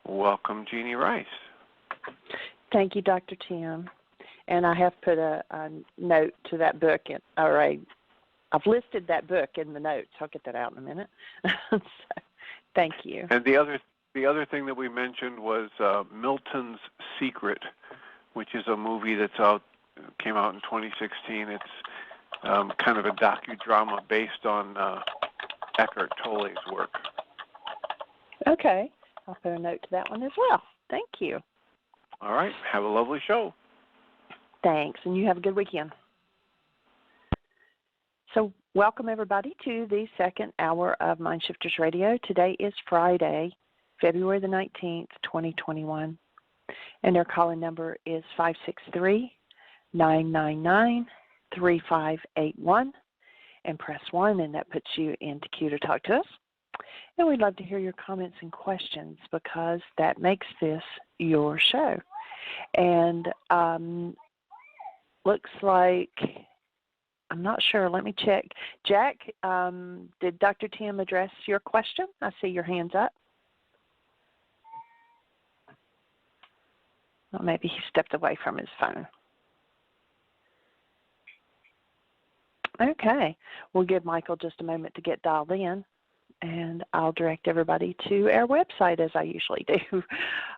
Welcome, Jeanie Ryce. Thank you, Dr. Tim. And I have put a note to that book, I've listed that book in the notes. I'll get that out in a minute. So, thank you. And the other thing that we mentioned was Milton's Secret, which is a movie came out in 2016. It's kind of a docudrama based on Eckhart Tolle's work. Okay. I'll put a note to that one as well. Thank you. All right. Have a lovely show. Thanks, and you have a good weekend. So welcome, everybody, to the second hour of Mindshifters Radio. Today is Friday, February the 19th, 2021, and our call-in number is 563-999-3581, and press 1, and that puts you into queue to talk to us. And we'd love to hear your comments and questions because that makes this your show. And looks like, I'm not sure, let me check. Jack, did Dr. Tim address your question? I see your hands up. Well, maybe he stepped away from his phone. Okay, we'll give Michael just a moment to get dialed in, and I'll direct everybody to our website as I usually do.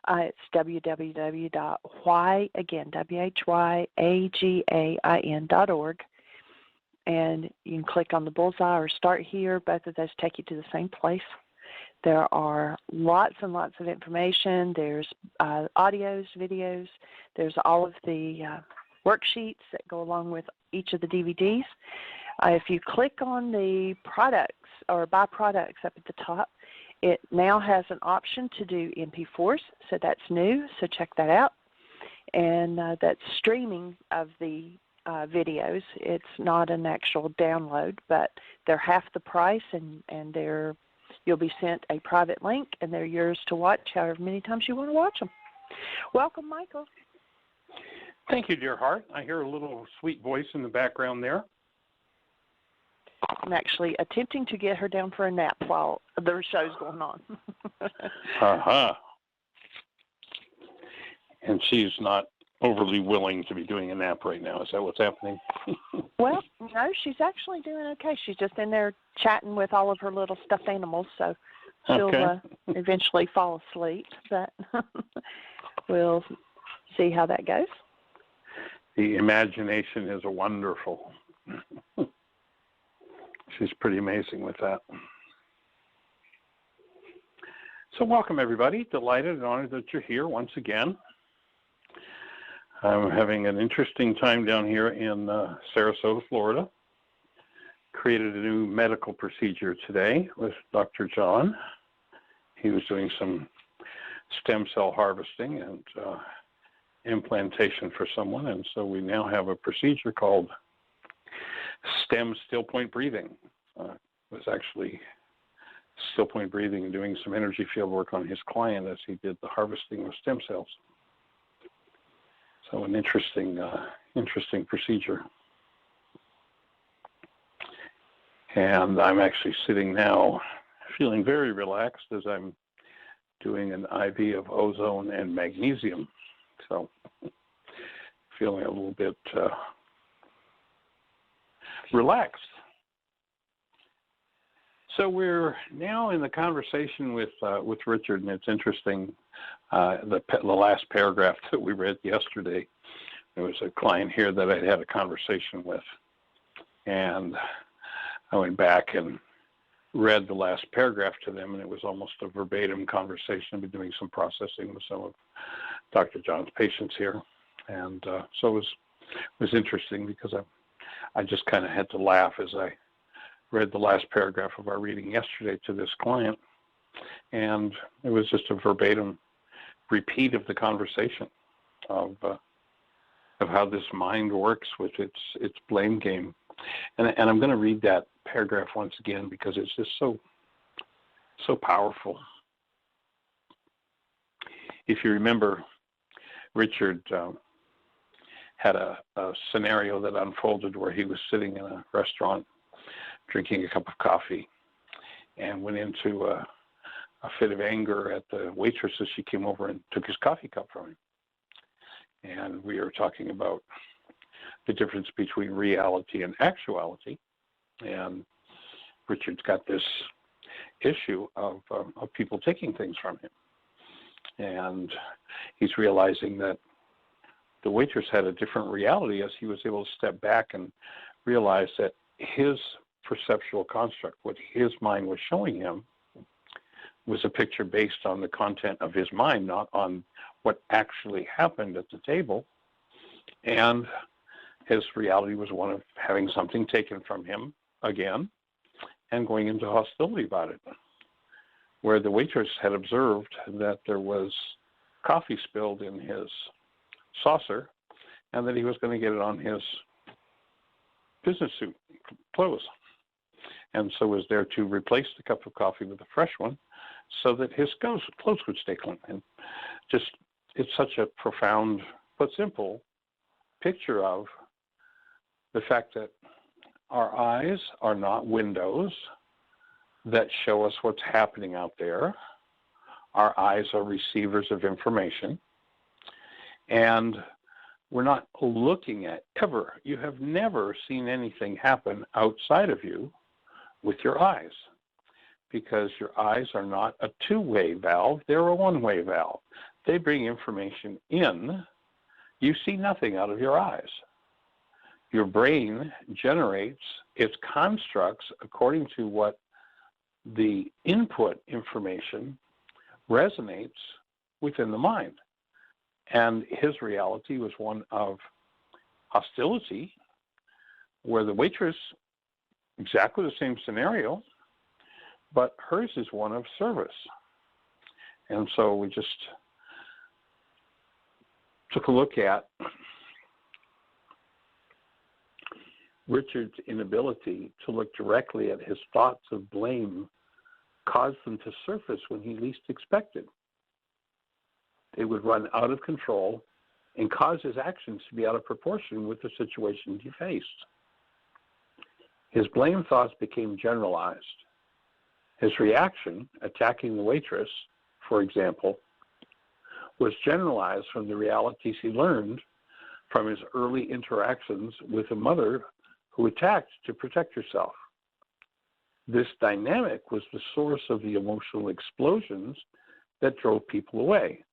It's whyagain.org, and you can click on the bullseye or start here. Both of those take you to the same place. There are lots and lots of information. There's audios, videos. There's all of the worksheets that go along with each of the DVDs. If you click on the products or buy products up at the top, it now has an option to do MP4s, so that's new, so check that out. And that's streaming of the videos. It's not an actual download, but they're half the price, and you'll be sent a private link, and they're yours to watch however many times you want to watch them. Welcome, Michael. Thank you, dear heart. I hear a little sweet voice in the background there. I'm actually attempting to get her down for a nap while the show's going on. Uh-huh. And she's not overly willing to be doing a nap right now. Is that what's happening? Well, no, she's actually doing okay. She's just in there chatting with all of her little stuffed animals, so she'll eventually fall asleep. But we'll see how that goes. The imagination is wonderful. She's pretty amazing with that. So welcome, everybody. Delighted and honored that you're here once again. I'm having an interesting time down here in Sarasota, Florida. Created a new medical procedure today with Dr. John. He was doing some stem cell harvesting and implantation for someone, and so we now have a procedure called StillPoint Breathing. It was actually StillPoint Breathing and doing some energy field work on his client as he did the harvesting of stem cells. So an interesting procedure. And I'm actually sitting now feeling very relaxed as I'm doing an IV of ozone and magnesium. So feeling a little bit relaxed. So we're now in the conversation with Richard, and it's interesting. The last paragraph that we read yesterday, there was a client here that I'd had a conversation with, and I went back and read the last paragraph to them, and it was almost a verbatim conversation. I've been doing some processing with some of Dr. John's patients here, and so it was interesting because I just kind of had to laugh as I read the last paragraph of our reading yesterday to this client, and it was just a verbatim repeat of the conversation of how this mind works with its blame game. And I'm going to read that paragraph once again because it's just so powerful. If you remember, Richard had a scenario that unfolded where he was sitting in a restaurant drinking a cup of coffee and went into a fit of anger at the waitress as she came over and took his coffee cup from him. And we were talking about the difference between reality and actuality. And Richard's got this issue of people taking things from him. And he's realizing that the waitress had a different reality as he was able to step back and realize that his perceptual construct, what his mind was showing him, was a picture based on the content of his mind, not on what actually happened at the table. And his reality was one of having something taken from him again and going into hostility about it, where the waitress had observed that there was coffee spilled in his saucer and that he was going to get it on his business suit clothes. And so was there to replace the cup of coffee with a fresh one so that his clothes would stay clean. And just, it's such a profound but simple picture of the fact that our eyes are not windows that show us what's happening out there. Our eyes are receivers of information. And we're not looking at ever. You have never seen anything happen outside of you with your eyes, because your eyes are not a two-way valve, they're a one-way valve. They bring information in. You see nothing out of your eyes. Your brain generates its constructs according to what the input information resonates within the mind. And his reality was one of hostility, where the waitress, exactly the same scenario, but hers is one of service. And so we just took a look at Richard's inability to look directly at his thoughts of blame caused them to surface when he least expected. They would run out of control and cause his actions to be out of proportion with the situation he faced. His blame thoughts became generalized. His reaction, attacking the waitress, for example, was generalized from the realities he learned from his early interactions with a mother who attacked to protect herself. This dynamic was the source of the emotional explosions that drove people away,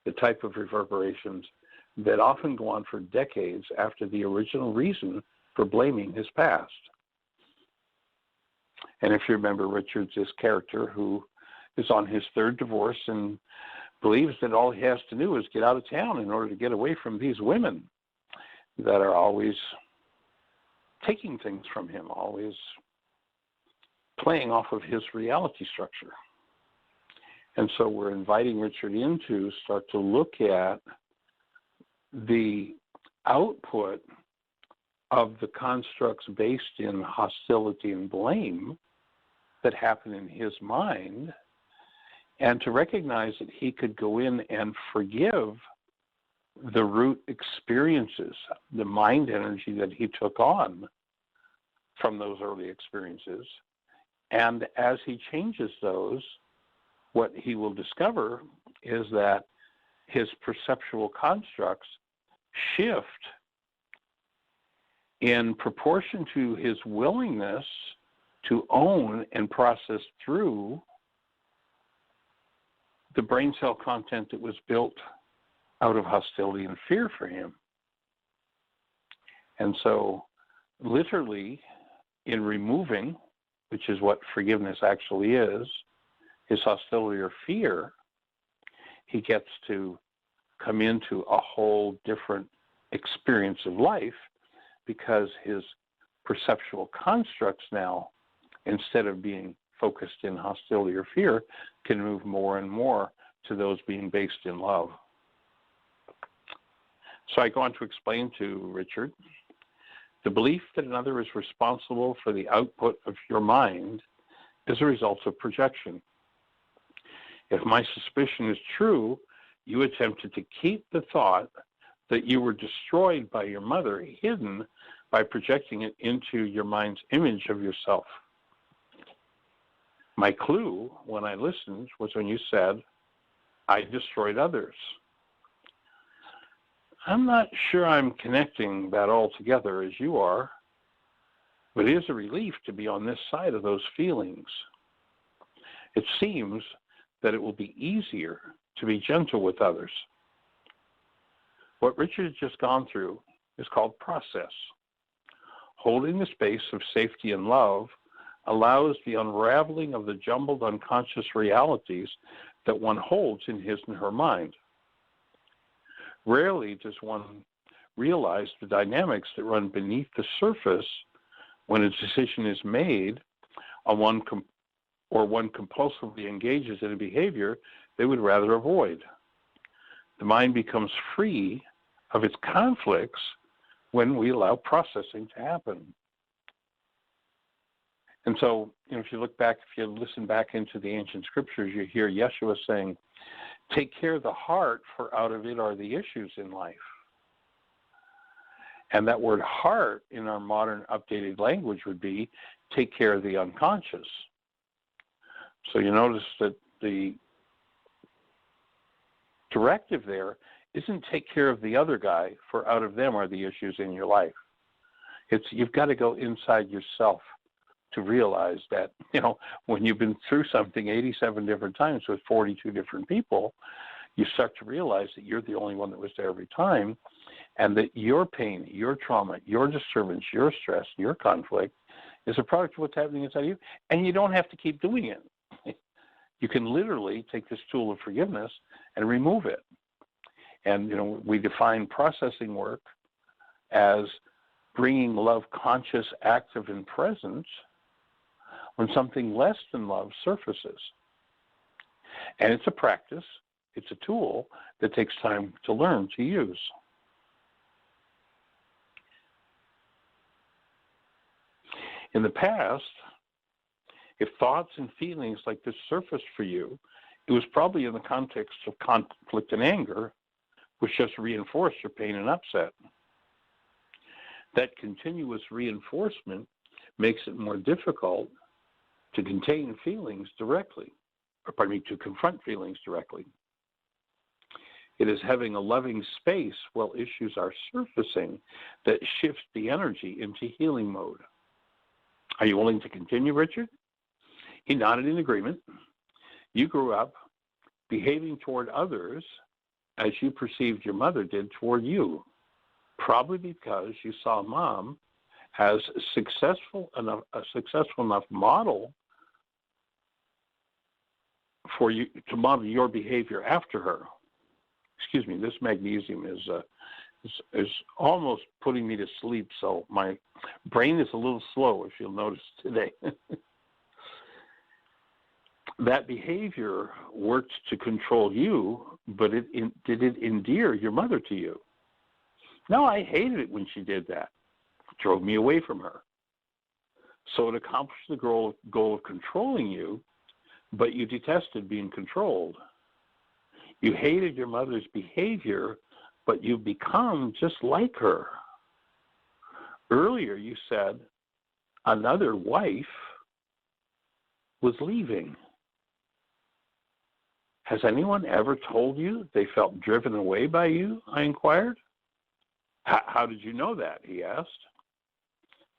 the type of reverberations that often go on for decades after the original reason for blaming his past. And if you remember, Richard's this character who is on his third divorce and believes that all he has to do is get out of town in order to get away from these women that are always taking things from him, always playing off of his reality structure. And so we're inviting Richard in to start to look at the output of the constructs based in hostility and blame that happen in his mind, and to recognize that he could go in and forgive the root experiences, the mind energy that he took on from those early experiences. And as he changes those, what he will discover is that his perceptual constructs shift in proportion to his willingness to own and process through the brain cell content that was built out of hostility and fear for him. And so literally in removing, which is what forgiveness actually is, his hostility or fear, he gets to come into a whole different experience of life, because his perceptual constructs now, instead of being focused in hostility or fear, can move more and more to those being based in love. So I go on to explain to Richard, the belief that another is responsible for the output of your mind is a result of projection. If my suspicion is true, you attempted to keep the thought that you were destroyed by your mother hidden by projecting it into your mind's image of yourself. My clue when I listened was when you said, I destroyed others. I'm not sure I'm connecting that all together as you are, but it is a relief to be on this side of those feelings. It seems that it will be easier to be gentle with others. What Richard has just gone through is called process. Holding the space of safety and love allows the unraveling of the jumbled unconscious realities that one holds in his and her mind. Rarely does one realize the dynamics that run beneath the surface when a decision is made on one compulsively engages in a behavior they would rather avoid. The mind becomes free of its conflicts when we allow processing to happen. And so, if you look back, if you listen back into the ancient scriptures, you hear Yeshua saying, take care of the heart, for out of it are the issues in life. And that word heart in our modern updated language would be take care of the unconscious. So you notice that the directive there isn't take care of the other guy, for out of them are the issues in your life. It's you've got to go inside yourself to realize that, when you've been through something 87 different times with 42 different people, you start to realize that you're the only one that was there every time, and that your pain, your trauma, your disturbance, your stress, your conflict is a product of what's happening inside you, and you don't have to keep doing it. You can literally take this tool of forgiveness and remove it. And, we define processing work as bringing love conscious, active, and present when something less than love surfaces. And it's a practice, it's a tool that takes time to learn to use. In the past, if thoughts and feelings like this surfaced for you, it was probably in the context of conflict and anger, which just reinforced your pain and upset. That continuous reinforcement makes it more difficult to contain feelings directly, to confront feelings directly. It is having a loving space while issues are surfacing that shifts the energy into healing mode. Are you willing to continue, Richard? He nodded in agreement. You grew up behaving toward others as you perceived your mother did toward you, probably because you saw mom as a successful enough model for you to model your behavior after her. Excuse me, this magnesium is almost putting me to sleep, so my brain is a little slow, if you'll notice today. That behavior worked to control you, but did it endear your mother to you? No, I hated it when she did that. It drove me away from her. So it accomplished the goal of controlling you, but you detested being controlled. You hated your mother's behavior, but you've become just like her. Earlier you said another wife was leaving. Has anyone ever told you they felt driven away by you? I inquired. How did you know that? He asked.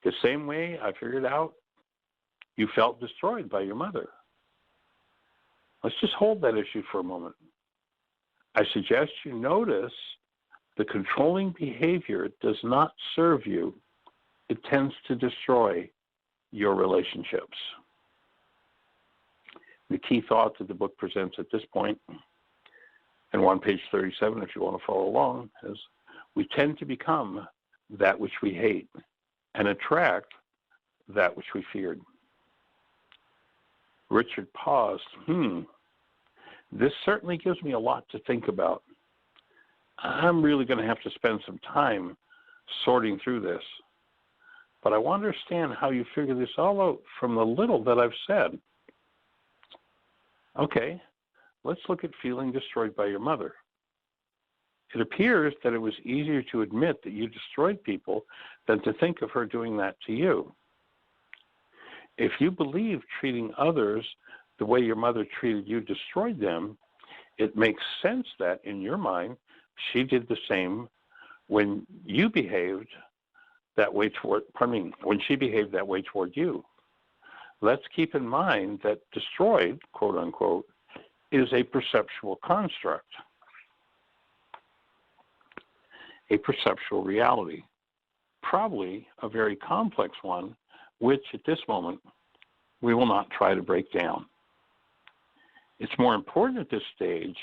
The same way I figured out you felt destroyed by your mother. Let's just hold that issue for a moment. I suggest you notice the controlling behavior does not serve you. It tends to destroy your relationships. The key thought that the book presents at this point, and we're on page 37 if you want to follow along, is we tend to become that which we hate and attract that which we feared. Richard paused. This certainly gives me a lot to think about. I'm really going to have to spend some time sorting through this. But I want to understand how you figure this all out from the little that I've said. Okay, let's look at feeling destroyed by your mother. It appears that it was easier to admit that you destroyed people than to think of her doing that to you. if you believe treating others the way your mother treated you destroyed them, it makes sense that in your mind she did the same when you behaved that way toward, when she behaved that way toward you. Let's keep in mind that destroyed, quote unquote, is a perceptual construct, a perceptual reality, probably a very complex one, which at this moment we will not try to break down. It's more important at this stage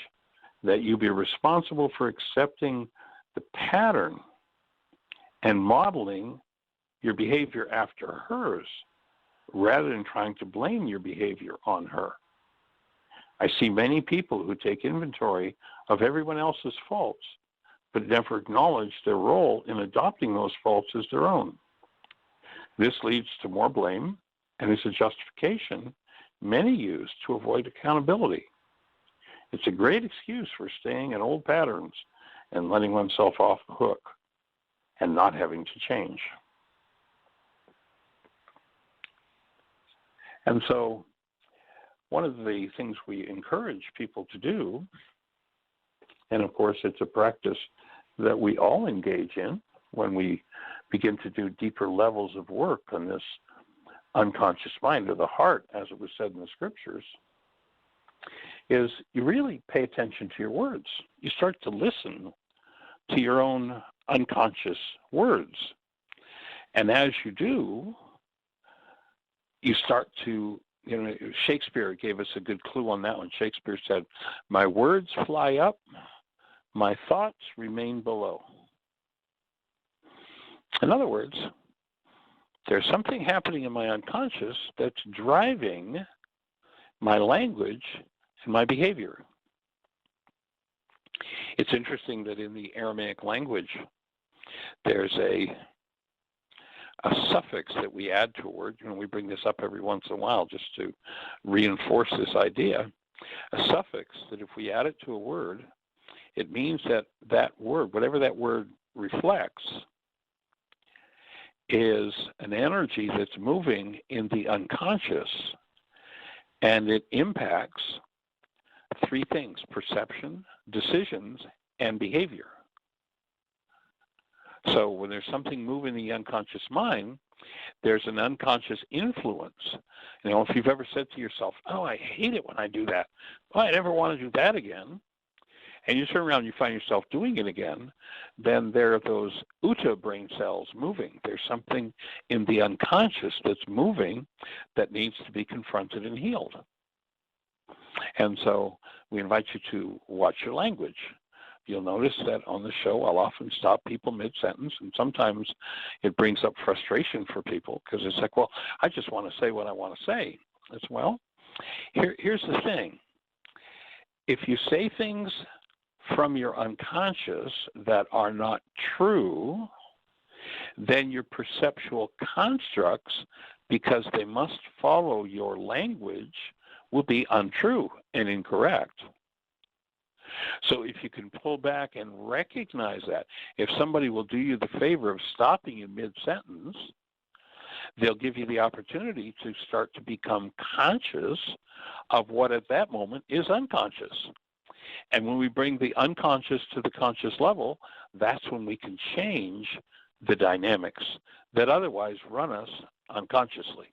that you be responsible for accepting the pattern and modeling your behavior after hers, rather than trying to blame your behavior on her. I see many people who take inventory of everyone else's faults, but never acknowledge their role in adopting those faults as their own. This leads to more blame and is a justification many use to avoid accountability. It's a great excuse for staying in old patterns and letting oneself off the hook and not having to change. And so one of the things we encourage people to do, and of course it's a practice that we all engage in when we begin to do deeper levels of work on this unconscious mind, or the heart, as it was said in the scriptures, is you really pay attention to your words. You start to listen to your own unconscious words. And as you do, you start to, Shakespeare gave us a good clue on that one. Shakespeare said, "My words fly up, my thoughts remain below." In other words, there's something happening in my unconscious that's driving my language and my behavior. It's interesting that in the Aramaic language, there's a suffix that we add to a word. We bring this up every once in a while just to reinforce this idea. A suffix that if we add it to a word, it means that that word, whatever that word reflects, is an energy that's moving in the unconscious, and it impacts three things: perception, decisions, and behavior. So when there's something moving in the unconscious mind, there's an unconscious influence. If you've ever said to yourself, "Oh, I hate it when I do that. Oh, I never want to do that again," and you turn around and you find yourself doing it again, then there are those Uta brain cells moving. There's something in the unconscious that's moving that needs to be confronted and healed. And so we invite you to watch your language. You'll notice that on the show, I'll often stop people mid-sentence, and sometimes it brings up frustration for people because it's like, well, I just want to say what I want to say. It's, well, here's the thing. If you say things from your unconscious that are not true, then your perceptual constructs, because they must follow your language, will be untrue and incorrect. So if you can pull back and recognize that, if somebody will do you the favor of stopping you mid-sentence, they'll give you the opportunity to start to become conscious of what at that moment is unconscious. And when we bring the unconscious to the conscious level, that's when we can change the dynamics that otherwise run us unconsciously.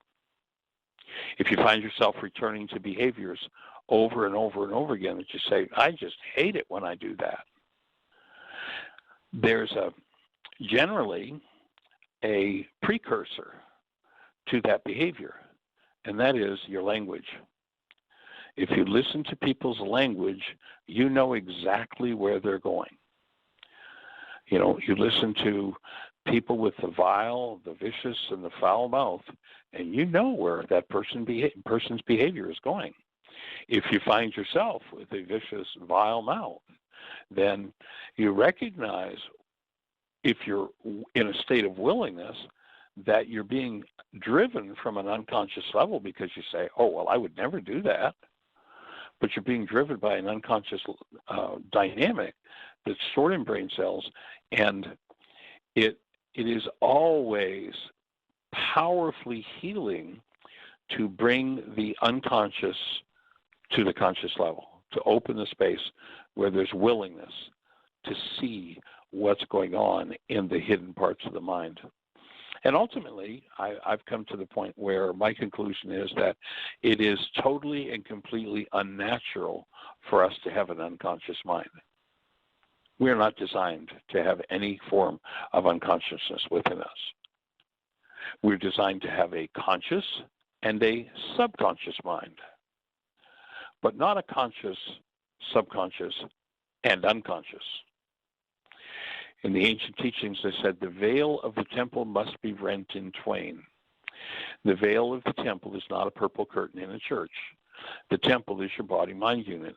If you find yourself returning to behaviors over and over and over again that you say, "I just hate it when I do that," there's generally a precursor to that behavior, and that is your language. If you listen to people's language, you know exactly where they're going. You listen to people with the vile, the vicious, and the foul mouth, and you know where that person's behavior is going. If you find yourself with a vicious, vile mouth, then you recognize, if you're in a state of willingness, that you're being driven from an unconscious level because you say, "Oh, well, I would never do that." But you're being driven by an unconscious dynamic that's stored in brain cells, and it is always powerfully healing to bring the unconscious to the conscious level, to open the space where there's willingness to see what's going on in the hidden parts of the mind. And ultimately, I've come to the point where my conclusion is that it is totally and completely unnatural for us to have an unconscious mind. We're not designed to have any form of unconsciousness within us. We're designed to have a conscious and a subconscious mind, but not a conscious, subconscious, and unconscious. In the ancient teachings, they said the veil of the temple must be rent in twain. The veil of the temple is not a purple curtain in a church. The temple is your body-mind unit.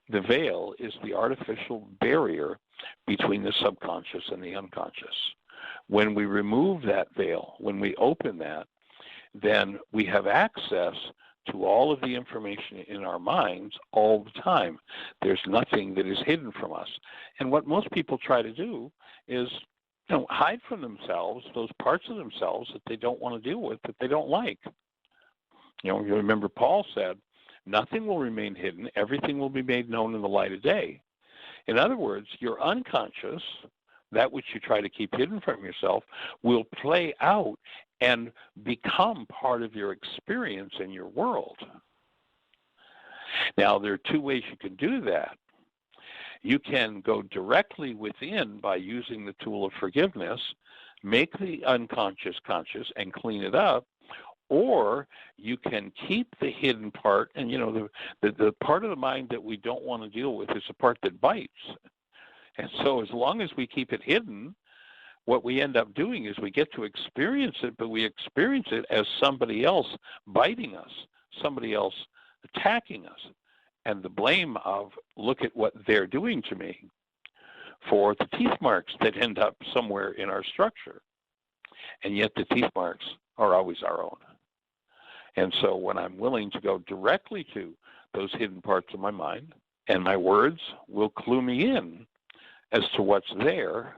The veil is the artificial barrier between the subconscious and the unconscious. When we remove that veil, when we open that, then we have access to all of the information in our minds all the time. There's nothing that is hidden from us. And what most people try to do is, hide from themselves those parts of themselves that they don't want to deal with, that they don't like. You remember Paul said, nothing will remain hidden, everything will be made known in the light of day. In other words, your unconscious, that which you try to keep hidden from yourself, will play out and become part of your experience in your world. Now, there are two ways you can do that. You can go directly within by using the tool of forgiveness, make the unconscious conscious and clean it up, or you can keep the hidden part, and the part of the mind that we don't want to deal with is the part that bites. And so as long as we keep it hidden, what we end up doing is we get to experience it, but we experience it as somebody else biting us, somebody else attacking us, and the blame of, look at what they're doing to me, for the teeth marks that end up somewhere in our structure. And yet the teeth marks are always our own. And so when I'm willing to go directly to those hidden parts of my mind, and my words will clue me in as to what's there,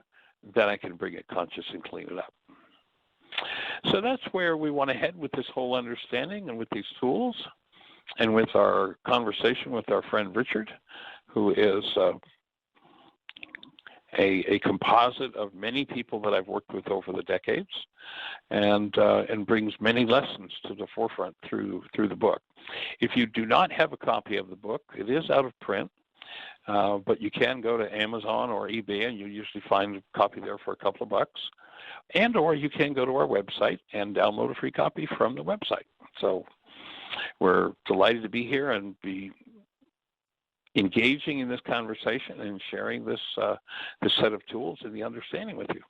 then I can bring it conscious and clean it up. So that's where we want to head with this whole understanding and with these tools, and with our conversation with our friend Richard, who is a composite of many people that I've worked with over the decades, and brings many lessons to the forefront through the book. If you do not have a copy of the book, it is out of print, but you can go to Amazon or eBay, and you usually find a copy there for a couple of bucks. And or you can go to our website and download a free copy from the website. So we're delighted to be here and be engaging in this conversation and sharing this set of tools and the understanding with you.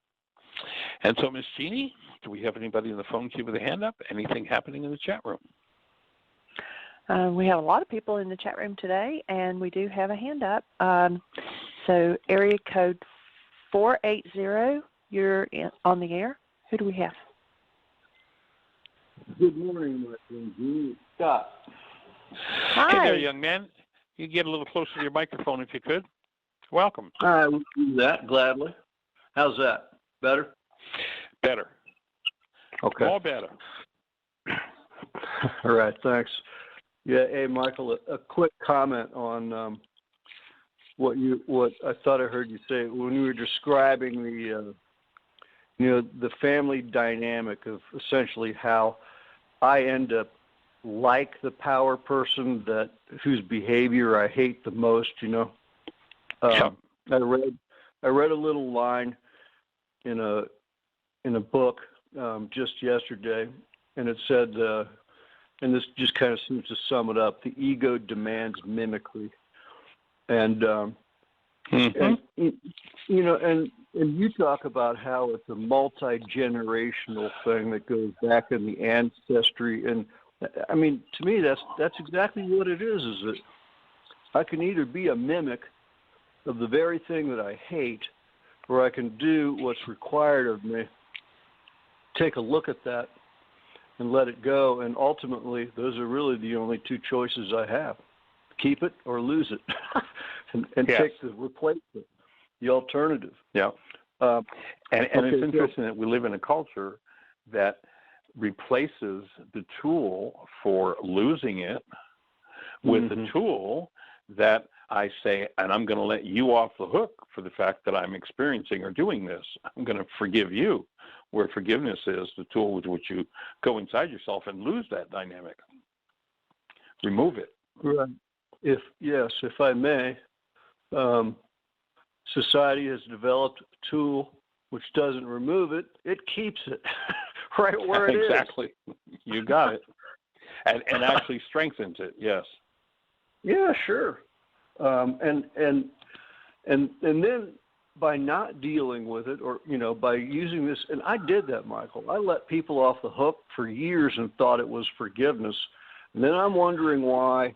And so, Miss Jeanie, do we have anybody in the phone queue with a hand up? Anything happening in the chat room? We have a lot of people in the chat room today, and we do have a hand up. So area code 480, you're on the air. Who do we have? Good morning, my friend Jeanie. Scott. Hi. Hey there, young man. You get a little closer to your microphone if you could. Welcome. I will do that gladly. How's that? Better? Better. Okay. All better. All right, thanks. Yeah, hey, Michael, a quick comment on what I thought I heard you say when you were describing the family dynamic of essentially how I end up like the power person whose behavior I hate the most. I read a little line in a book just yesterday, and it said, and this just kind of seems to sum it up: the ego demands mimicry, and and you talk about how it's a multi-generational thing that goes back in the ancestry, and I mean, to me, that's exactly what it is that I can either be a mimic of the very thing that I hate, or I can do what's required of me, take a look at that, and let it go. And ultimately, those are really the only two choices I have: keep it or lose it, and yes. take the replacement, the alternative. Yeah. And it's interesting that we live in a culture that replaces the tool for losing it with the tool that I say, and I'm going to let you off the hook for the fact that I'm experiencing or doing this. I'm going to forgive you, where forgiveness is the tool with which you go inside yourself and lose that dynamic. Remove it. Right. If I may, society has developed a tool which doesn't remove it, it keeps it right where it exactly. You got it. And actually strengthens it, yes. Yeah, sure. And then by not dealing with it, or by using this, and I did that, Michael. I let people off the hook for years and thought it was forgiveness, and then I'm wondering why,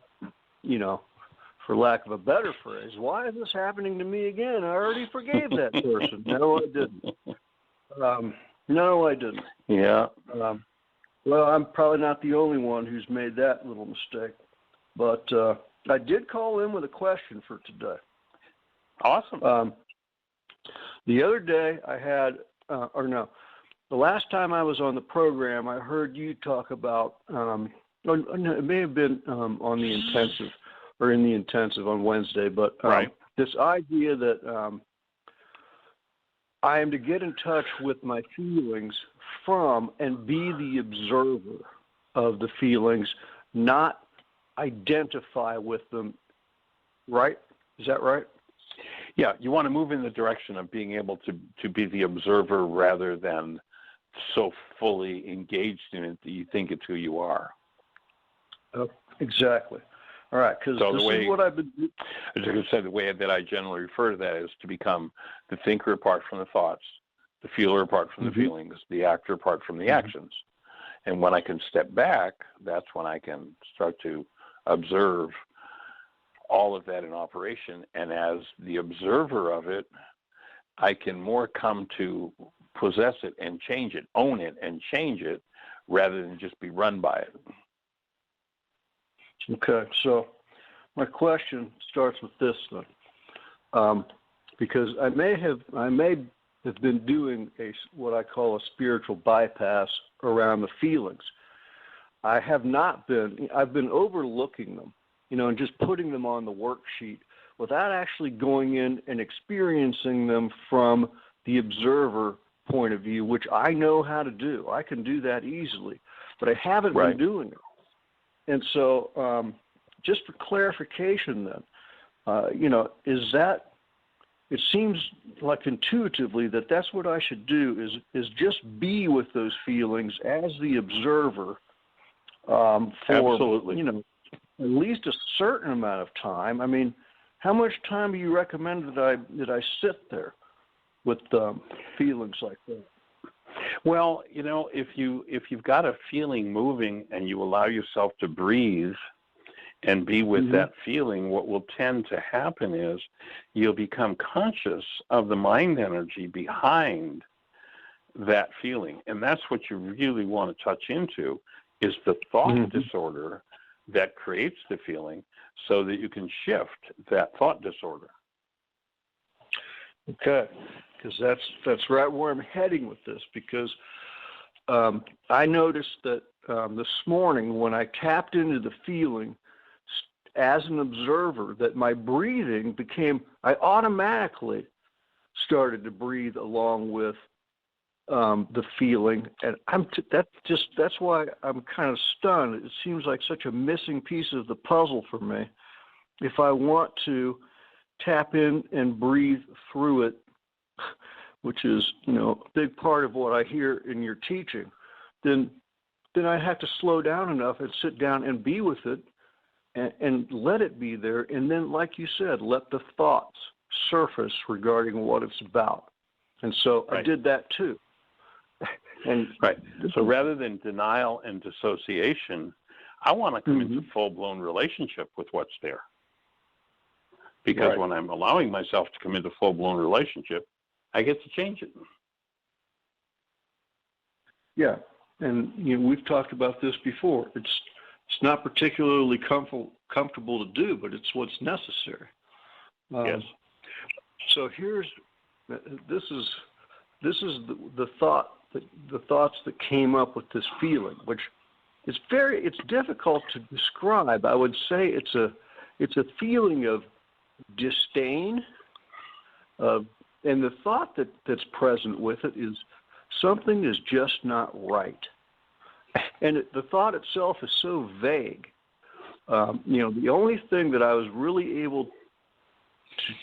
for lack of a better phrase, why is this happening to me again? I already forgave that person. No, I didn't. No, I didn't. Yeah. Well, I'm probably not the only one who's made that little mistake, but I did call in with a question for today. Awesome. The other day I had, the last time I was on the program, I heard you talk about, it may have been on the intensive or in the intensive on Wednesday, but right. This idea that I am to get in touch with my feelings from and be the observer of the feelings, not identify with them, right? Is that right? Yeah, you want to move in the direction of being able to be the observer rather than so fully engaged in it that you think it's who you are. Oh, exactly. All right, because so this is what I've been doing. As I said, the way that I generally refer to that is to become the thinker apart from the thoughts, the feeler apart from the feelings, the actor apart from the actions. And when I can step back, that's when I can start to observe all of that in operation. And as the observer of it, I can more come to possess it and change it, own it and change it, rather than just be run by it. Okay, so my question starts with this then, because I may have been doing what I call a spiritual bypass around the feelings. I have not been. I've been overlooking them, and just putting them on the worksheet without actually going in and experiencing them from the observer point of view, which I know how to do. I can do that easily, but I haven't been doing it. And so, just for clarification then, is that, it seems like intuitively that that's what I should do is just be with those feelings as the observer for, Absolutely. At least a certain amount of time. I mean, how much time do you recommend that I sit there with feelings like that? Well, if you've got a feeling moving and you allow yourself to breathe and be with that feeling, what will tend to happen is you'll become conscious of the mind energy behind that feeling. And that's what you really want to touch into, is the thought disorder that creates the feeling, so that you can shift that thought disorder. Okay. Because that's right where I'm heading with this, because I noticed that this morning when I tapped into the feeling as an observer, that my breathing I automatically started to breathe along with the feeling, and that's why I'm kind of stunned. It seems like such a missing piece of the puzzle for me. If I want to tap in and breathe through it, which is, a big part of what I hear in your teaching, then I have to slow down enough and sit down and be with it and let it be there. And then, like you said, let the thoughts surface regarding what it's about. And so I did that too. And So rather than denial and dissociation, I want to come into full-blown relationship with what's there. Because when I'm allowing myself to come into full-blown relationship, I get to change it. Yeah, and we've talked about this before. It's not particularly comfortable to do, but it's what's necessary. Yes. So this the thoughts that came up with this feeling, which it's difficult to describe. I would say it's a feeling of disdain, and the thought that's present with it is something is just not right. And the thought itself is so vague. The only thing that I was really able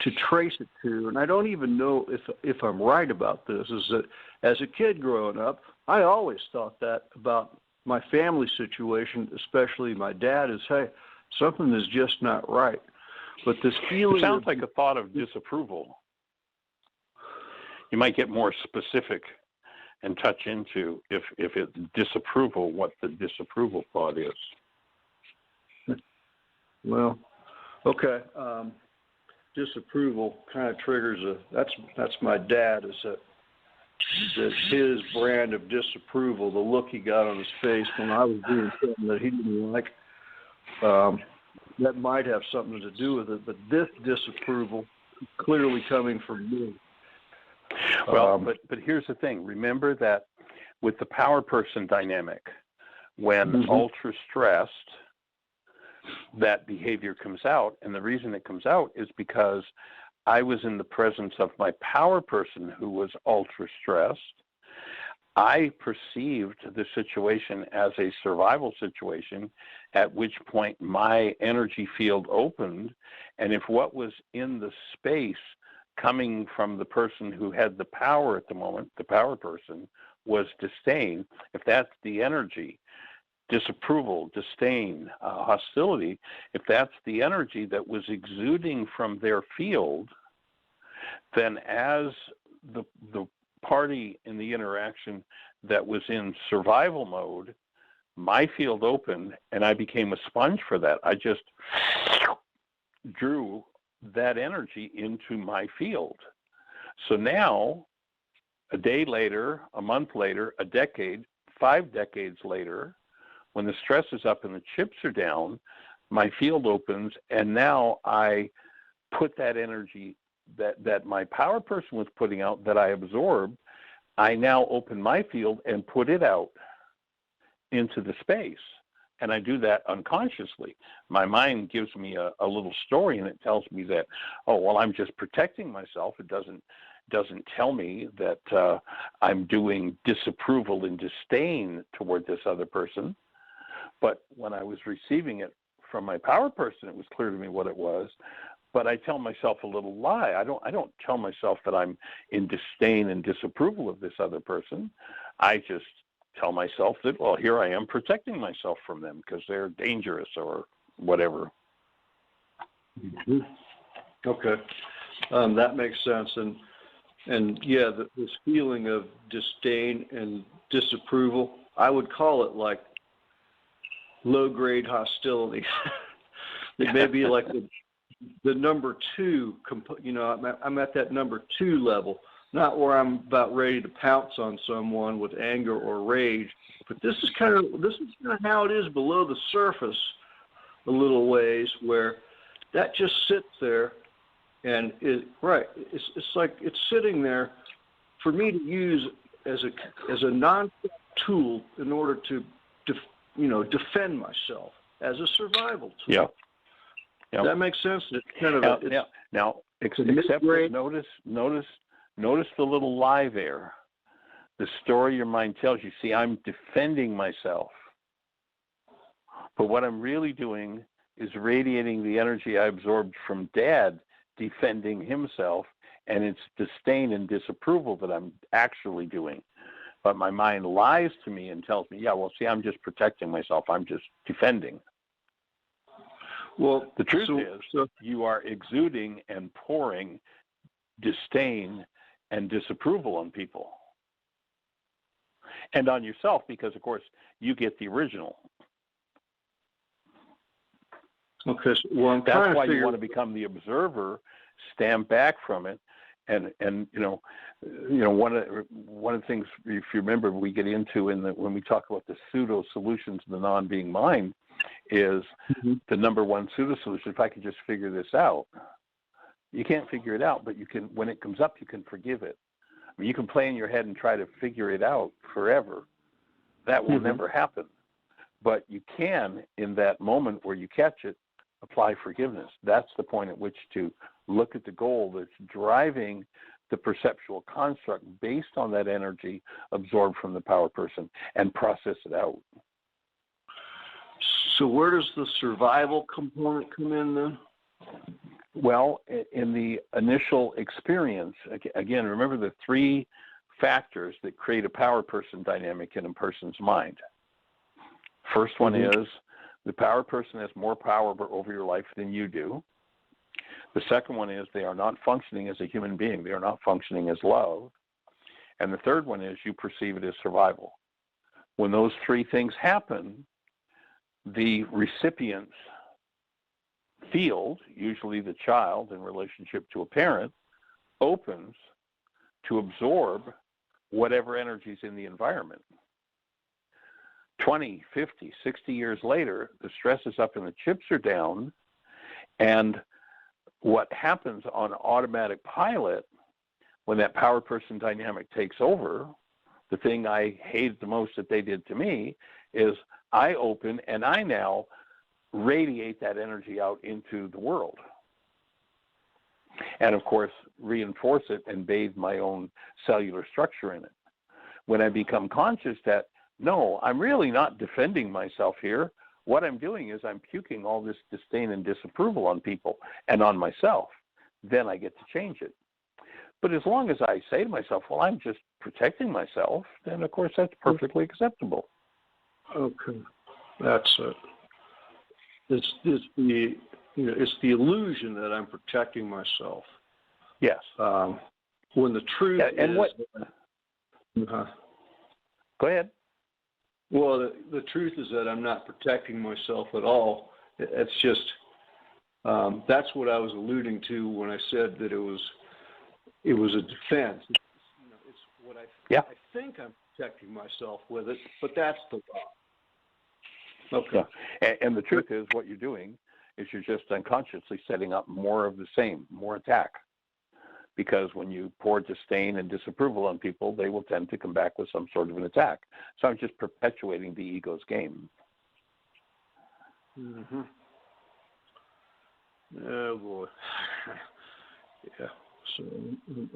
to trace it to, and I don't even know if I'm right about this, is that as a kid growing up, I always thought that about my family situation, especially my dad, is, hey, something is just not right. But this feeling... It sounds like a thought of disapproval. You might get more specific and touch into, if it's disapproval, what the disapproval thought is. Well, okay. Disapproval kind of triggers that's my dad, is that his brand of disapproval, the look he got on his face when I was doing something that he didn't like, that might have something to do with it, but this disapproval is clearly coming from me. Well, but here's the thing. Remember that with the power person dynamic, when ultra stressed, that behavior comes out. And the reason it comes out is because I was in the presence of my power person who was ultra stressed. I perceived the situation as a survival situation, at which point my energy field opened. And if what was in the space coming from the person who had the power at the moment, the power person, was disdain, if that's the energy, disapproval, disdain, hostility, if that's the energy that was exuding from their field, then as the party in the interaction that was in survival mode, my field opened and I became a sponge for that. I just drew that energy into my field. So now, a day later, a month later, a decade, 5 decades later, when the stress is up and the chips are down, my field opens, and now I put that energy that my power person was putting out, that I absorbed, I now open my field and put it out into the space. And I do that unconsciously. My mind gives me a little story, and it tells me that, oh, well, I'm just protecting myself. It doesn't tell me that I'm doing disapproval and disdain toward this other person. But when I was receiving it from my power person, it was clear to me what it was. But I tell myself a little lie. I don't tell myself that I'm in disdain and disapproval of this other person. I just tell myself that, well, here I am protecting myself from them because they're dangerous or whatever. Okay, that makes sense. And yeah, this feeling of disdain and disapproval, I would call it like low-grade hostility. It may be like the number 2, I'm at that number 2 level, not where I'm about ready to pounce on someone with anger or rage, but this is kind of how it is below the surface a little ways, where that just sits there, and it's like it's sitting there for me to use as a non-tool in order to defend myself as a survival tool. Yeah. Does that make sense? It's kind of now, except notice the little lie there. The story your mind tells you. See, I'm defending myself, but what I'm really doing is radiating the energy I absorbed from Dad defending himself, and it's disdain and disapproval that I'm actually doing. But my mind lies to me and tells me, yeah, well, see, I'm just protecting myself. I'm just defending. Well, the truth is you are exuding and pouring disdain and disapproval on people. And on yourself, because, of course, you get the original. Okay, well, that's why you want to become the observer, stand back from it, and one of the things, if you remember, we get into when we talk about the pseudo solutions in the non-being mind, is the number 1 pseudo solution. If I could just figure this out, you can't figure it out, but you can. When it comes up, you can forgive it. I You can play in your head and try to figure it out forever. That will never happen. But you can, in that moment where you catch it, apply forgiveness. That's the point at which to look at the goal that's driving the perceptual construct based on that energy absorbed from the power person and process it out. So where does the survival component come in then? Well, in the initial experience, again, remember the three factors that create a power person dynamic in a person's mind. First one is the power person has more power over your life than you do. The second one is they are not functioning as a human being. They are not functioning as love. And the third one is you perceive it as survival. When those three things happen, the recipient's field, usually the child in relationship to a parent, opens to absorb whatever energy is in the environment. 20, 50, 60 years later, the stress is up and the chips are down, and what happens on automatic pilot when that power person dynamic takes over, the thing I hated the most that they did to me is I open and I now radiate that energy out into the world. And of course, reinforce it and bathe my own cellular structure in it. When I become conscious that, no, I'm really not defending myself here. What I'm doing is I'm puking all this disdain and disapproval on people and on myself. Then I get to change it. But as long as I say to myself, well, I'm just protecting myself, then of course that's perfectly acceptable. Okay, that's it. It's the illusion that I'm protecting myself. Yes. When the truth and is. What? Go ahead. Well, the truth is that I'm not protecting myself at all. It's just that's what I was alluding to when I said that it was a defense. It's what I think I'm protecting myself with it, but that's the law. Okay. Yeah. And the truth is, what you're doing is you're just unconsciously setting up more of the same, more attack. Because when you pour disdain and disapproval on people, they will tend to come back with some sort of an attack. So I'm just perpetuating the ego's game. Mm-hmm. Oh, boy. Yeah. So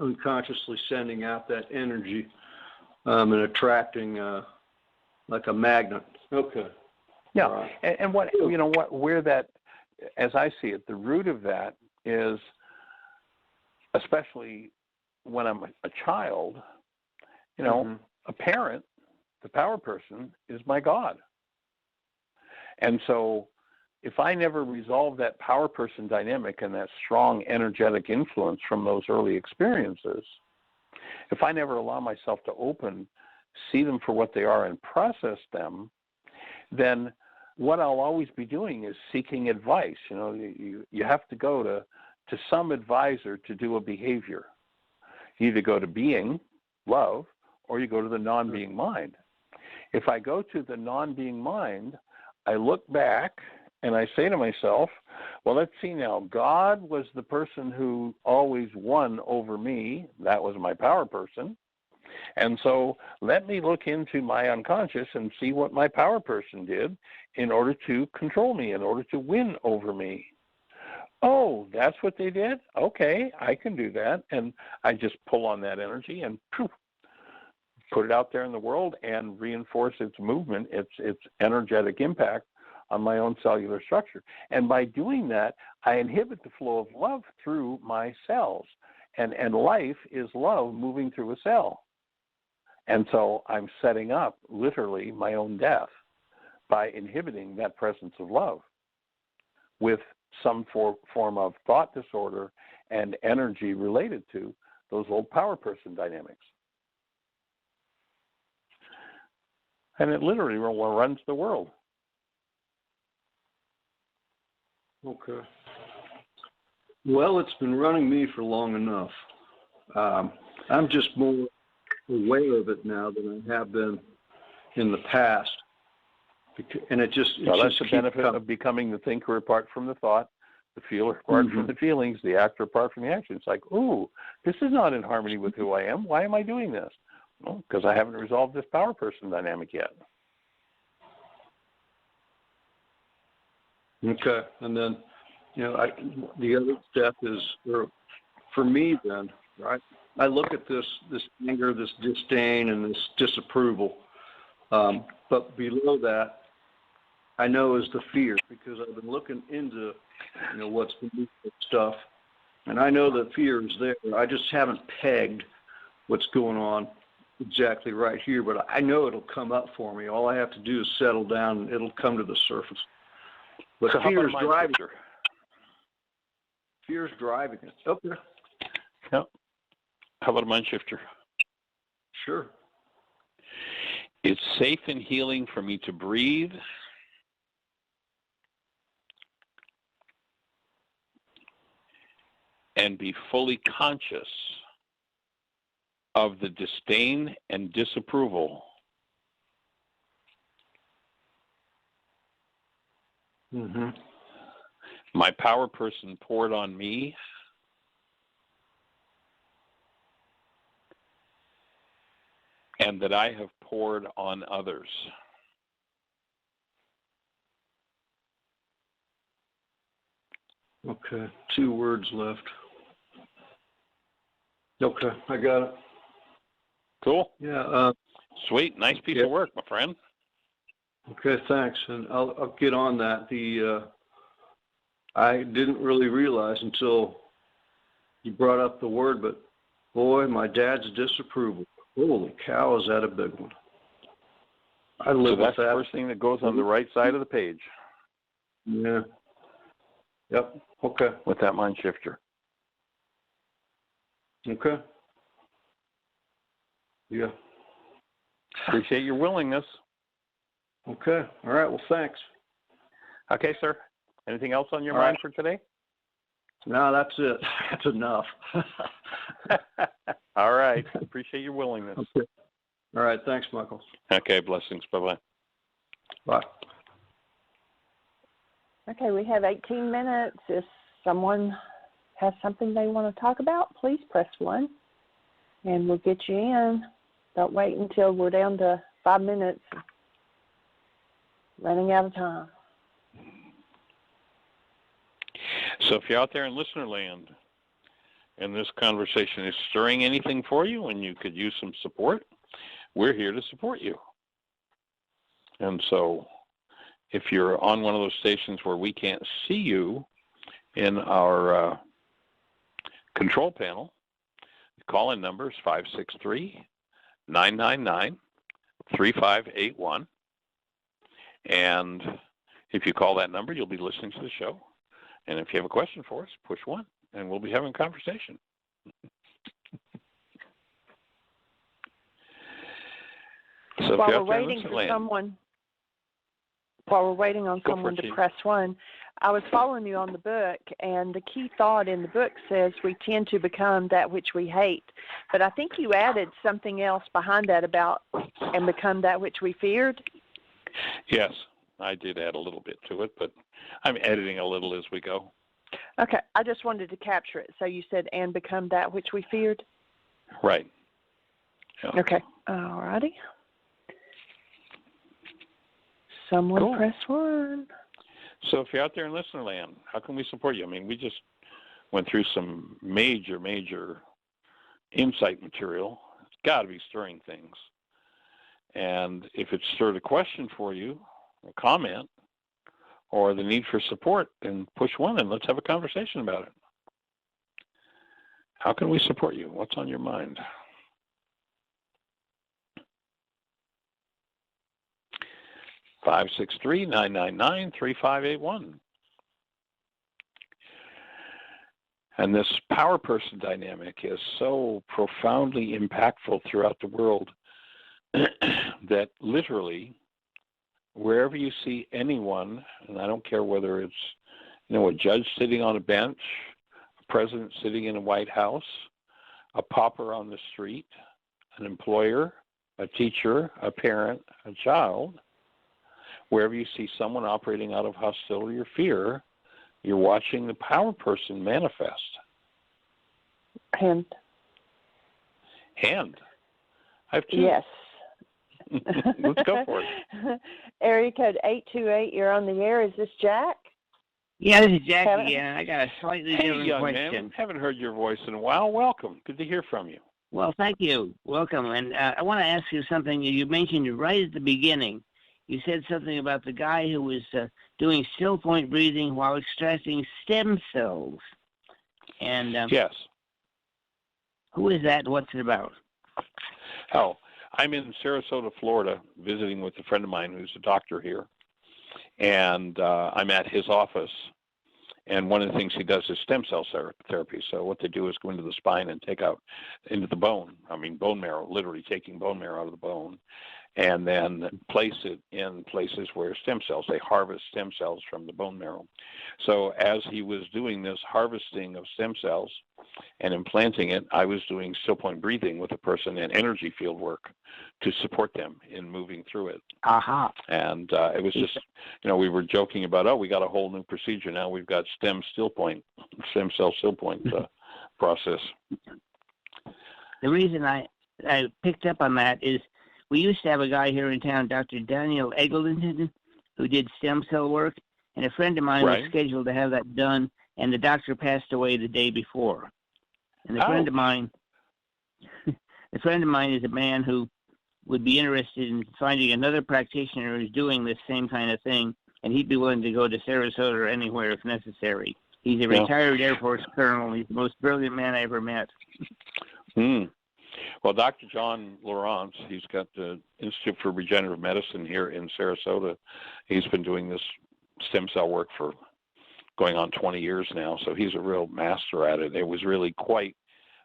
unconsciously sending out that energy and attracting like a magnet. Okay. Yeah. Right. And where that, as I see it, the root of that is, especially when I'm a child, a parent, the power person, is my God. And so if I never resolve that power person dynamic and that strong energetic influence from those early experiences, if I never allow myself to open, see them for what they are and process them, then what I'll always be doing is seeking advice. You have to go to some advisor to do a behavior. You either go to being, love, or you go to the non-being mind. If I go to the non-being mind, I look back and I say to myself, well, let's see now. God was the person who always won over me. That was my power person. And so let me look into my unconscious and see what my power person did in order to control me, in order to win over me. Oh, that's what they did? Okay, I can do that. And I just pull on that energy and put it out there in the world and reinforce its movement, its energetic impact on my own cellular structure. And by doing that, I inhibit the flow of love through my cells. And life is love moving through a cell. And so I'm setting up, literally, my own death by inhibiting that presence of love with some form of thought disorder and energy related to those old power person dynamics. And it literally runs the world. Okay. Well, it's been running me for long enough. I'm just more aware of it now than I have been in the past. And that's the benefit of becoming the thinker apart from the thought. The feeler apart from the feelings, the actor apart from the action. It's like, ooh, this is not in harmony with who I am. Why am I doing this? Well, because I haven't resolved this power person dynamic yet. Okay, and then, the other step is, for me then, right, I look at this anger, this disdain, and this disapproval, but below that, I know is the fear, because I've been looking into, what's beneath this stuff, and I know that fear is there. I just haven't pegged what's going on exactly right here, but I know it'll come up for me. All I have to do is settle down, and it'll come to the surface. But so fear is driving. Fear is driving it. Okay. Yep. How about a mind shifter? Sure. It's safe and healing for me to breathe and be fully conscious of the disdain and disapproval my power person poured on me and that I have poured on others. Okay, 2 words left. Okay, I got it. Cool. Yeah. Sweet, nice piece of work, my friend. Okay, thanks, and I'll get on that. I didn't really realize until you brought up the word, but boy, my dad's disapproval. Holy cow, is that a big one? I live with that. So that's the first thing that goes on the right side of the page. Yeah. Yep. Okay. With that mind shifter. Okay. Yeah. Appreciate your willingness. Okay. All right. Well, thanks. Okay, sir. Anything else on your mind for today? No, that's it. That's enough. All right. Appreciate your willingness. Okay. All right. Thanks, Michael. Okay. Blessings. Bye-bye. Bye. Okay, we have 18 minutes. If someone has something they want to talk about, please press 1, and we'll get you in. Don't wait until we're down to 5 minutes. Running out of time. So if you're out there in listener land and this conversation is stirring anything for you and you could use some support, we're here to support you. And so if you're on one of those stations where we can't see you in our control panel, the call-in number is 563-999-3581. And if you call that number, you'll be listening to the show. And if you have a question for us, push 1, and we'll be having a conversation. So while we're waiting for someone, while we're waiting on someone to press 1, I was following you on the book, and the key thought in the book says we tend to become that which we hate. But I think you added something else behind that about and become that which we feared. Yes, I did add a little bit to it, but I'm editing a little as we go. Okay, I just wanted to capture it. So you said, and become that which we feared? Right. Yeah. Okay, all righty. Someone press 1. So if you're out there in listener land, how can we support you? I mean, we just went through some major insight material. It's got to be stirring things. And if it stirred a question for you, a comment, or the need for support, then push 1 and let's have a conversation about it. How can we support you? What's on your mind? Five 563-999-3581. And this power person dynamic is so profoundly impactful throughout the world that literally wherever you see anyone, and I don't care whether it's, a judge sitting on a bench, a president sitting in a White House, a pauper on the street, an employer, a teacher, a parent, a child, wherever you see someone operating out of hostility or fear, You're watching the power person manifest. Hand. Hand. I have two. Yes. Let's go for it. Area code 828. You're on the air. Is this Jack? Yeah, this is Jack Kevin? again. I got a slightly Hey, different young question. man. Haven't heard your voice in a while. Welcome. Good to hear from you. Well, thank you. Welcome. And I want to ask you something. You mentioned right at the beginning. You said something about the guy who was doing StillPoint breathing while extracting stem cells. And Yes. who is that? What's it about? Oh, I'm in Sarasota, Florida, visiting with a friend of mine who's a doctor here. And I'm at his office. And one of the things he does is stem cell therapy. So what they do is go into the spine and take out into the bone, bone marrow, literally taking bone marrow out of the bone, and then place it in places where stem cells, they harvest stem cells from the bone marrow. So as he was doing this harvesting of stem cells and implanting it, I was doing StillPoint breathing with a person in energy field work to support them in moving through it. Aha. And it was just, we were joking about, we got a whole new procedure now. We've got stem cell StillPoint process. The reason I picked up on that is we used to have a guy here in town, Dr. Daniel Eglinton, who did stem cell work, and a friend of mine was scheduled to have that done, and the doctor passed away the day before. And the friend of mine is a man who would be interested in finding another practitioner who's doing this same kind of thing, and he'd be willing to go to Sarasota or anywhere if necessary. He's a retired Air Force colonel. He's the most brilliant man I ever met. Well, Dr. John Laurence, he's got the Institute for Regenerative Medicine here in Sarasota. He's been doing this stem cell work for going on 20 years now, so he's a real master at it. It was really quite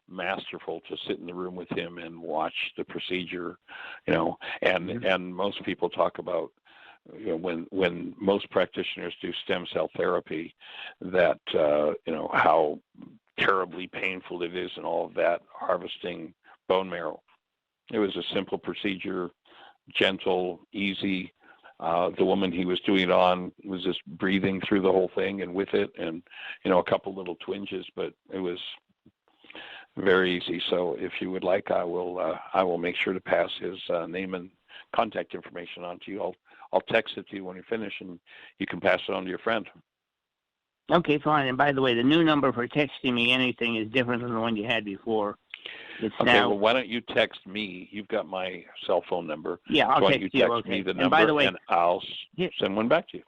masterful to sit in the room with him and watch the procedure, and most people talk about when most practitioners do stem cell therapy, that how terribly painful it is and all of that, harvesting bone marrow. It was a simple procedure, gentle, easy. The woman he was doing it on was just breathing through the whole thing and with it, and a couple little twinges, but it was very easy. So if you would like, I will make sure to pass his name and contact information on to you. I'll text it to you when you finish, and you can pass it on to your friend. Okay, fine. And by the way, the new number for texting me anything is different than the one you had before. It's well, why don't you text me? You've got my cell phone number. Yeah, I'll why text don't you text me the number, and by the way, and I'll send one back to you.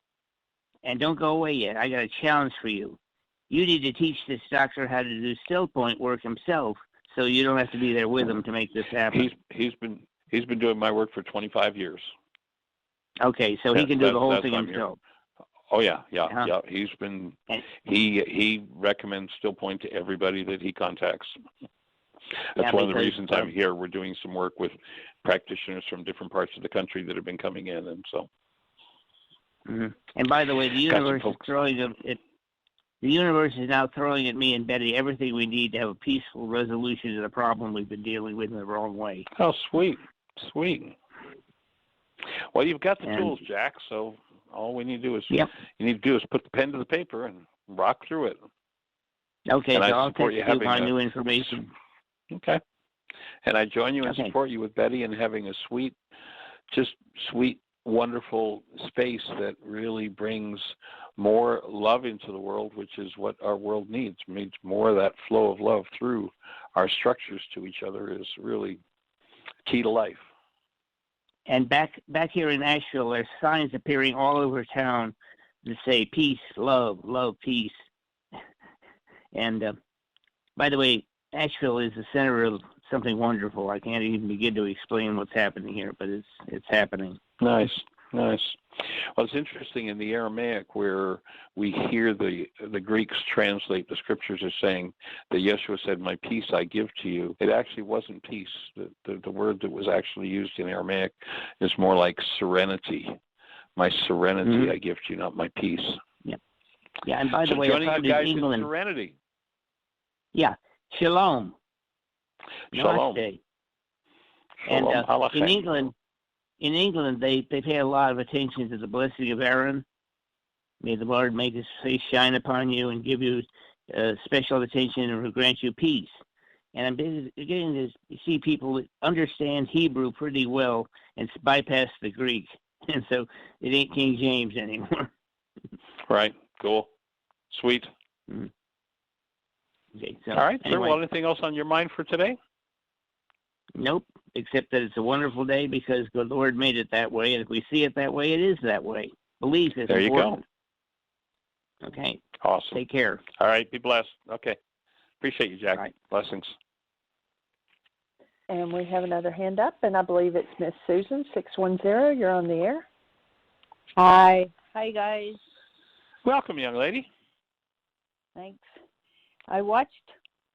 And don't go away yet. I got a challenge for you. You need to teach this doctor how to do StillPoint work himself, so you don't have to be there with him to make this happen. He's been doing my work for 25 years. Okay, so he can do the whole thing himself. Oh yeah. He recommends StillPoint to everybody that he contacts. That's one of the reasons I'm here. We're doing some work with practitioners from different parts of the country that have been coming in, and so. Mm-hmm. And by the way, the universe is throwing it. The universe is now throwing at me and Betty everything we need to have a peaceful resolution to the problem we've been dealing with in the wrong way. Oh, sweet. Well, you've got the tools, Jack. So all we need to do is put the pen to the paper and rock through it. Okay, and so I'll text you my new information. Okay. And I join you and support you with Betty in having a sweet, wonderful space that really brings more love into the world, which is what our world needs. It needs more of that flow of love through our structures to each other is really key to life. And back here in Asheville, there's signs appearing all over town that say peace, love, peace. And by the way, Asheville is the center of something wonderful. I can't even begin to explain what's happening here, but it's happening. Nice. Well, it's interesting in the Aramaic where we hear the Greeks translate the scriptures as saying that Yeshua said, "My peace I give to you." It actually wasn't peace. The word that was actually used in Aramaic is more like serenity. My serenity I give to you, not my peace. Yeah. And by the way, I found you guys in England. Serenity. Yeah, shalom. Shalom. Namaste. And in England, they pay a lot of attention to the blessing of Aaron. May the Lord make his face shine upon you and give you special attention and grant you peace. And I'm beginning to see people that understand Hebrew pretty well and bypass the Greek. And so it ain't King James anymore. Right. Cool. Sweet. Mm. Okay, so all right, anyway. Sir. Well, anything else on your mind for today? Nope, except that it's a wonderful day because the Lord made it that way. And if we see it that way, it is that way. Belief is there important. You go. Okay. Awesome. Take care. All right. Be blessed. Okay. Appreciate you, Jack. Right. Blessings. And we have another hand up, and I believe it's Miss Susan, 610. You're on the air. Hi. Hi, guys. Welcome, young lady. Thanks. I watched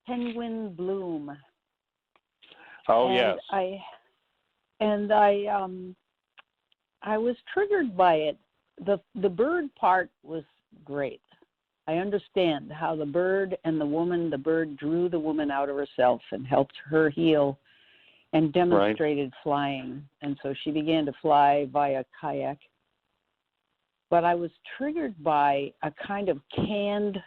Penguin Bloom. Oh, and yes. I was triggered by it. The bird part was great. I understand how the bird and the bird drew the woman out of herself and helped her heal and demonstrated flying. And so she began to fly via kayak. But I was triggered by a kind of canned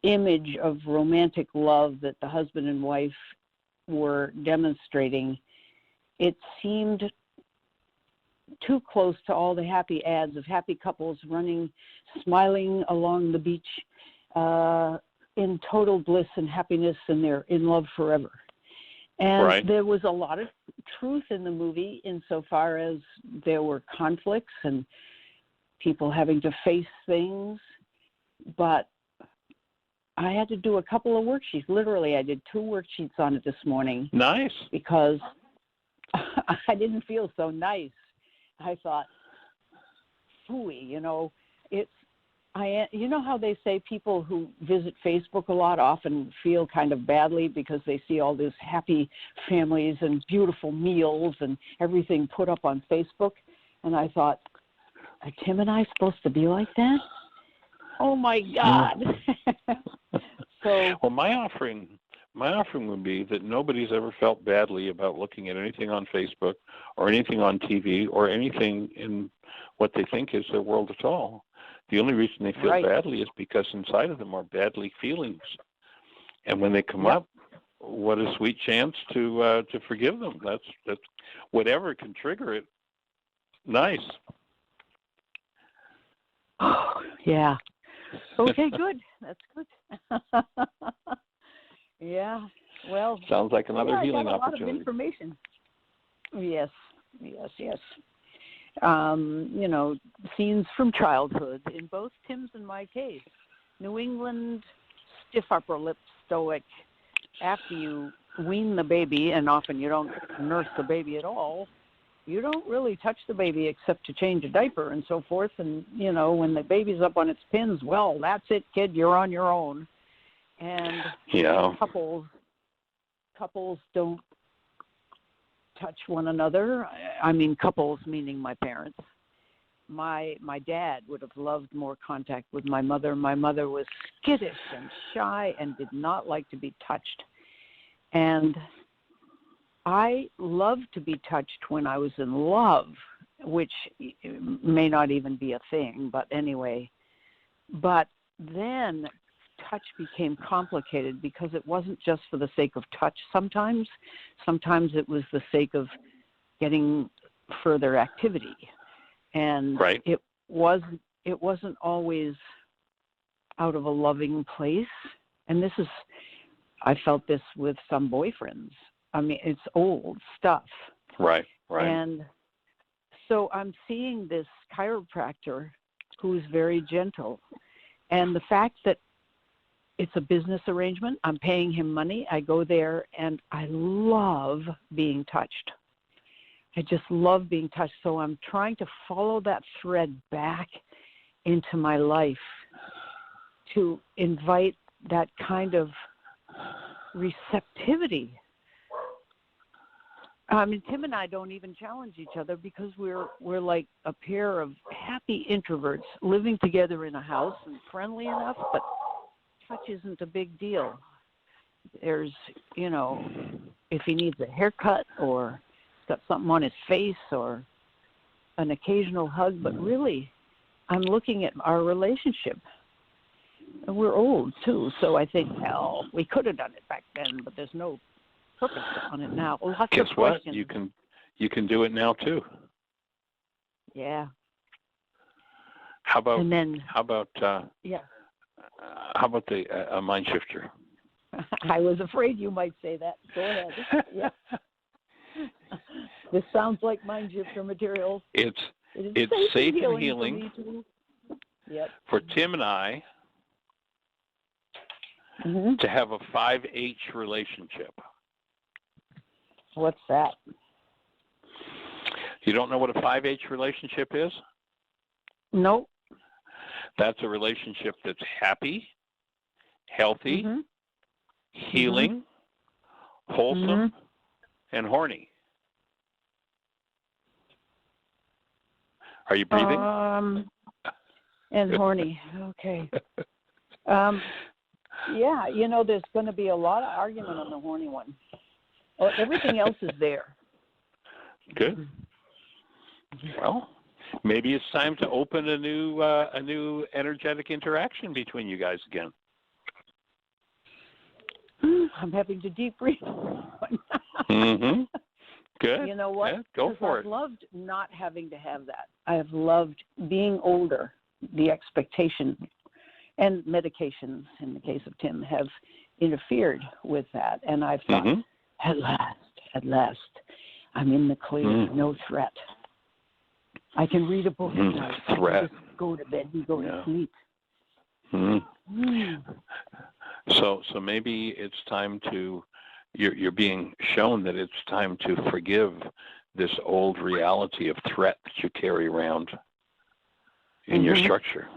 image of romantic love that the husband and wife were demonstrating. It seemed too close to all the happy ads of happy couples running, smiling along the beach in total bliss and happiness, and they're in love forever. And there was a lot of truth in the movie insofar as there were conflicts and people having to face things. But I had to do a couple of worksheets. Literally, I did 2 worksheets on it this morning. Nice. Because I didn't feel so nice. I thought, phooey, you know know how they say people who visit Facebook a lot often feel kind of badly because they see all these happy families and beautiful meals and everything put up on Facebook? And I thought, are Tim and I supposed to be like that? Oh my God. So, well, my offering would be that nobody's ever felt badly about looking at anything on Facebook or anything on TV or anything in what they think is their world at all. The only reason they feel badly is because inside of them are badly feelings. And when they come up, what a sweet chance to forgive them. That's whatever can trigger it. Nice. Oh, yeah. Okay, good. That's good. Yeah. Well, sounds like another healing I got a opportunity. lot of information. Yes. Scenes from childhood in both Tim's and my case. New England, stiff upper lip, stoic. After you wean the baby, and often you don't nurse the baby at all, you don't really touch the baby except to change a diaper and so forth. And, when the baby's up on its pins, well, that's it, kid, you're on your own. And couples don't touch one another. I mean, couples meaning my parents. My dad would have loved more contact with my mother. My mother was skittish and shy and did not like to be touched. And I loved to be touched when I was in love, which may not even be a thing, but anyway. But then touch became complicated because it wasn't just for the sake of touch sometimes. Sometimes it was the sake of getting further activity. And it wasn't always out of a loving place. And I felt this with some boyfriends. I mean, it's old stuff. Right. And so I'm seeing this chiropractor who's very gentle. And the fact that it's a business arrangement, I'm paying him money, I go there, and I love being touched. I just love being touched. So I'm trying to follow that thread back into my life to invite that kind of receptivity. I mean, Tim and I don't even challenge each other because we're like a pair of happy introverts living together in a house and friendly enough, but touch isn't a big deal. There's, if he needs a haircut or got something on his face or an occasional hug, but really I'm looking at our relationship. And we're old too, so I think, hell, we could have done it back then, but there's no purpose on it now. Lots Guess of what? questions. You can do it now too. Yeah. How about And then, how about yeah. how about the a mind shifter? I was afraid you might say that. Go ahead. Yeah. This sounds like mind shifter material. It's safe and healing for me too. Yep. for Tim and I Mm-hmm. to have a 5H relationship. What's that? You don't know what a 5H relationship is? Nope. That's a relationship that's happy, healthy, Mm-hmm. healing, wholesome, and horny. Are you breathing? And horny. Okay. Yeah, there's going to be a lot of argument on the horny one. Oh, everything else is there. Good. Well, maybe it's time to open a new energetic interaction between you guys again. I'm having to deep breathe. Mm-hmm. Good. You know what? Yeah, go for it. I've loved not having to have that. I have loved being older. The expectation and medications, in the case of Tim, have interfered with that. And I've thought, at last, I'm in the clear, no threat. I can read a book at night. Threat. Just go to bed and go to sleep. So maybe it's time to, you're being shown that it's time to forgive this old reality of threat that you carry around in your structure.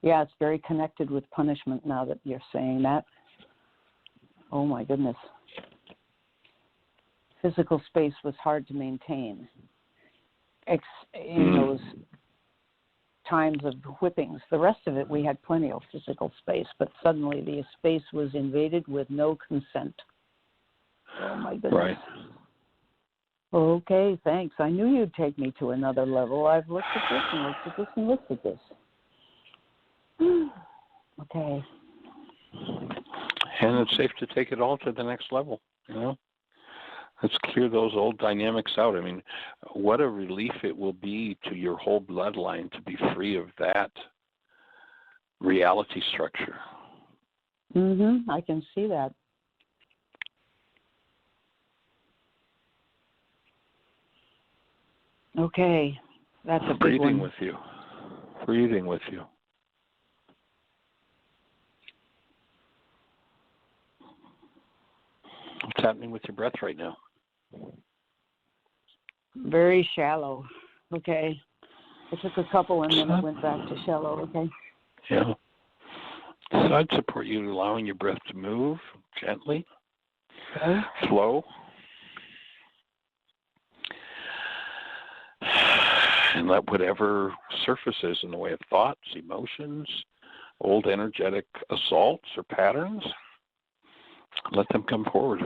Yeah, it's very connected with punishment now that you're saying that. Oh, my goodness. Physical space was hard to maintain in those times of whippings. The rest of it, we had plenty of physical space, but suddenly the space was invaded with no consent. Oh, my goodness. Right. Okay, thanks. I knew you'd take me to another level. I've looked at this and looked at this and looked at this. Okay. And it's safe to take it all to the next level, Let's clear those old dynamics out. I mean, what a relief it will be to your whole bloodline to be free of that reality structure. I can see that. Okay, that's a big Breathing one. with you. Breathing with you. What's happening with your breath right now? Very shallow. Okay. I took a couple and then it went back to shallow. Okay. Yeah. So I'd support you in allowing your breath to move gently, flow, and let whatever surfaces in the way of thoughts, emotions, old energetic assaults or patterns, let them come forward.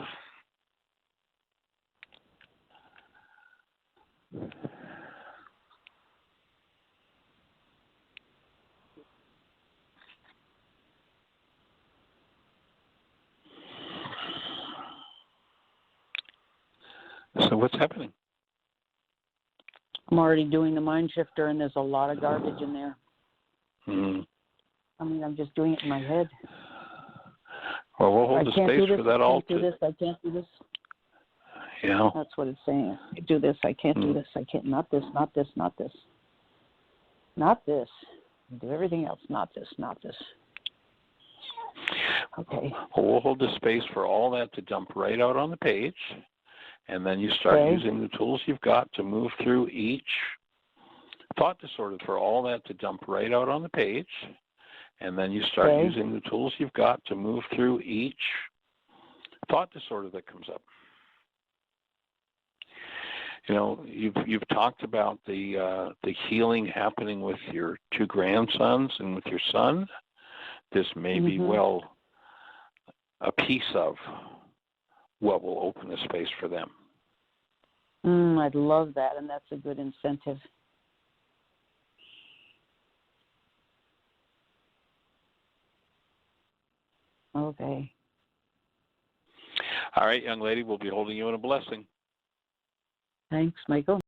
So what's happening? I'm already doing the mind shifter, and there's a lot of garbage in there. Mm-hmm. I mean, I'm just doing it in my head. Well, we'll hold the space for that all. I can't do this. I can't do this. Yeah. That's what it's saying. I do this. I can't do this. I can't. Not this. Not this. Not this. Not this. I do everything else. Not this. Not this. Okay. Well, we'll hold the space for all that to dump right out on the page. And then you start using the tools you've got to move through each thought disorder, for all that to dump right out on the page. And then you start using the tools you've got to move through each thought disorder that comes up. You know, you've talked about the healing happening with your two grandsons and with your son. This may be, well, a piece of what will open the space for them. I'd love that, and that's a good incentive. Okay. All right, young lady, we'll be holding you in a blessing. Thanks, Michael.